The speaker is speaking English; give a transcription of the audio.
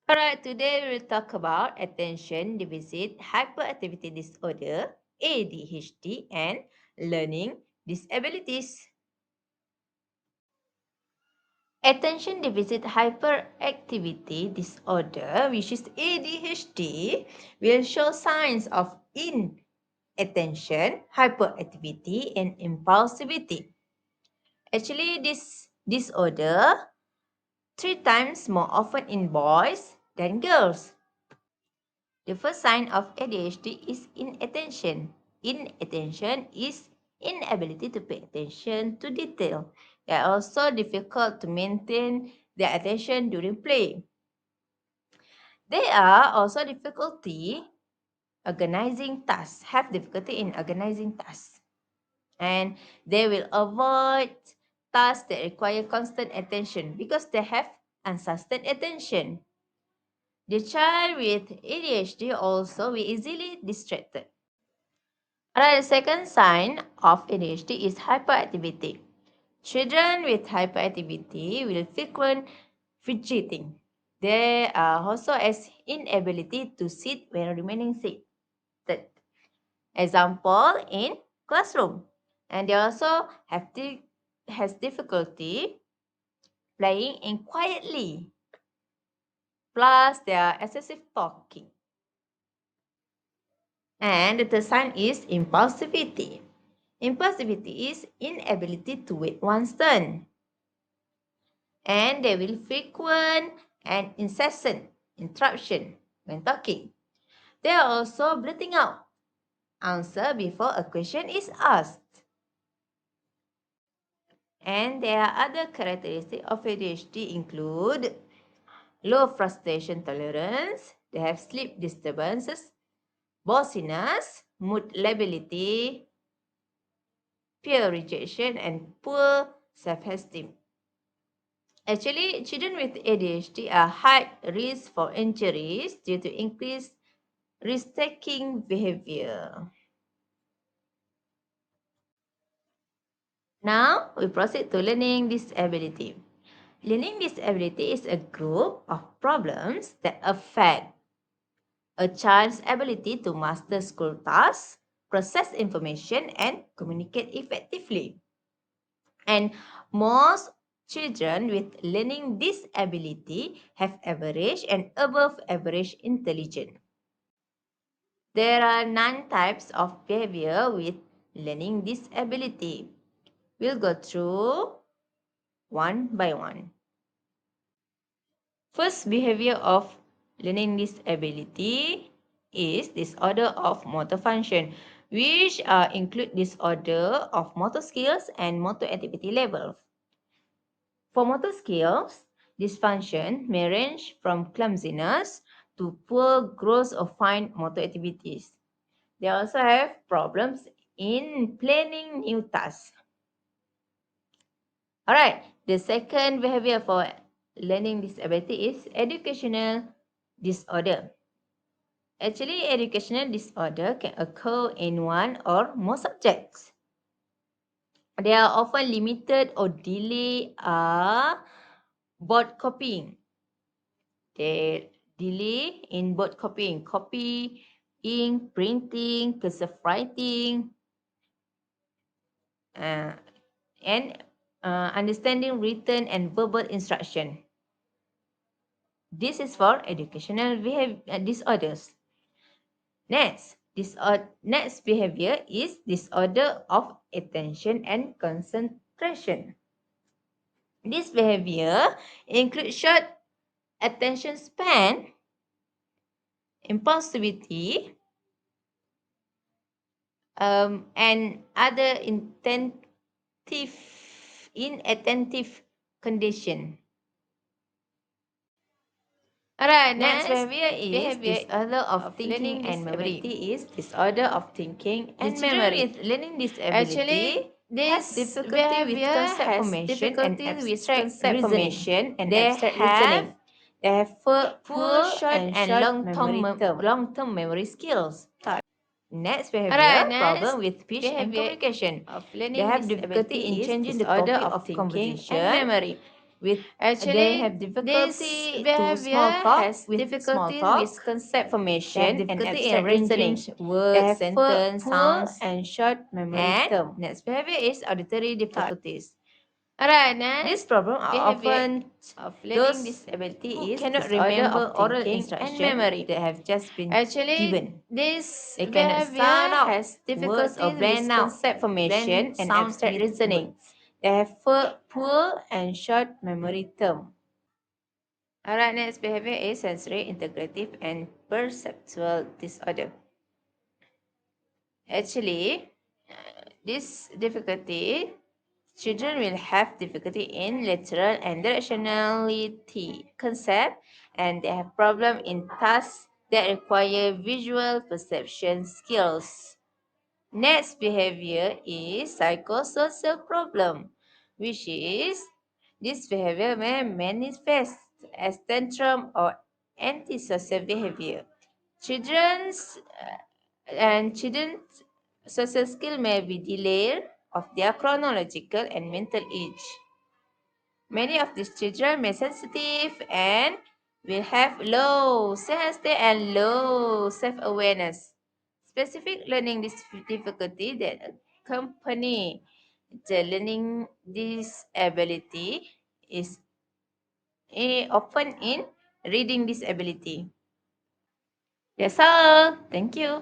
Alright, today we will talk about attention deficit hyperactivity disorder, ADHD, and learning disabilities. Attention deficit hyperactivity disorder, which is ADHD, will show signs of inattention, hyperactivity, and impulsivity. Actually, this disorder 3 times more often in boys than girls. The first sign of ADHD is inattention. Inattention is inability to pay attention to detail. They are also difficult to maintain their attention during play. They are also have difficulty in organizing tasks. And they will avoid tasks that require constant attention because they have unsustained attention. The child with ADHD also will easily distracted. Alright, the second sign of ADHD is hyperactivity. Children with hyperactivity will frequent fidgeting. There are also as inability to sit when remaining seated. Example in classroom. And they also has difficulty playing in quietly. Plus, they are excessive talking. And the third sign is impulsivity. Impulsivity is inability to wait one's turn. And they will frequent and incessant interruption when talking. They are also blurting out answer before a question is asked. And there are other characteristics of ADHD include low frustration tolerance, they have sleep disturbances, bossiness, mood lability, peer rejection, and poor self-esteem. Actually, children with ADHD are high risk for injuries due to increased risk-taking behavior. Now, we proceed to learning disability. Learning disability is a group of problems that affect a child's ability to master school tasks, process information, and communicate effectively. And most children with learning disability have average and above average intelligence. There are 9 types of behavior with learning disability. We'll go through one by one. First behavior of learning disability is disorder of motor function, which include disorder of motor skills and motor activity levels. For motor skills, dysfunction may range from clumsiness to poor gross or fine motor activities. They also have problems in planning new tasks. Alright, the second behavior for learning disability is educational disorder. Actually, educational disorder can occur in one or more subjects. They are often limited or delay board copying. They delay in board copying, copying, printing, cursive writing, and understanding written and verbal instruction. This is for educational disorders. Next behavior is disorder of attention and concentration. This behavior includes short attention span, impulsivity, and other inattentive condition. Alright, next behavior is disorder of thinking and memory. Is disorder of thinking and memory. With learning disability has difficulty with concept formation and abstract reasoning. They have poor short and long-term memory skills. Next behavior, problem with speech and communication. They have difficulty in changing the topic of conversation and memory. with they Actually, have this difficulty to small behavior talk has with small difficulty with talk. concept They have formation and difficulty in abstract arranging reasoning. They words, have sentence, poor sounds, and short memory and term. next behavior is auditory difficulties. Alright, These next problems are behavior often of learning those disability who is cannot disorder remember of oral thinking and instruction memory. that have just been Actually, given. this They cannot sound behavior out has words or difficulties with blend out, concept blend formation and sounds abstract with reasoning. words. They have poor and short memory term. Alright, next behavior is sensory integrative and perceptual disorder. Actually, this difficulty, children will have difficulty in literal and directionality concept, and they have problem in tasks that require visual perception skills. Next behavior is psychosocial problem, which is this behavior may manifest as tantrum or antisocial behavior. Children's social skill may be delayed of their chronological and mental age. Many of these children may sensitive and will have low self-esteem and low self-awareness. Specific learning difficulty that accompany the learning disability is often in reading disability. That's all. Thank you.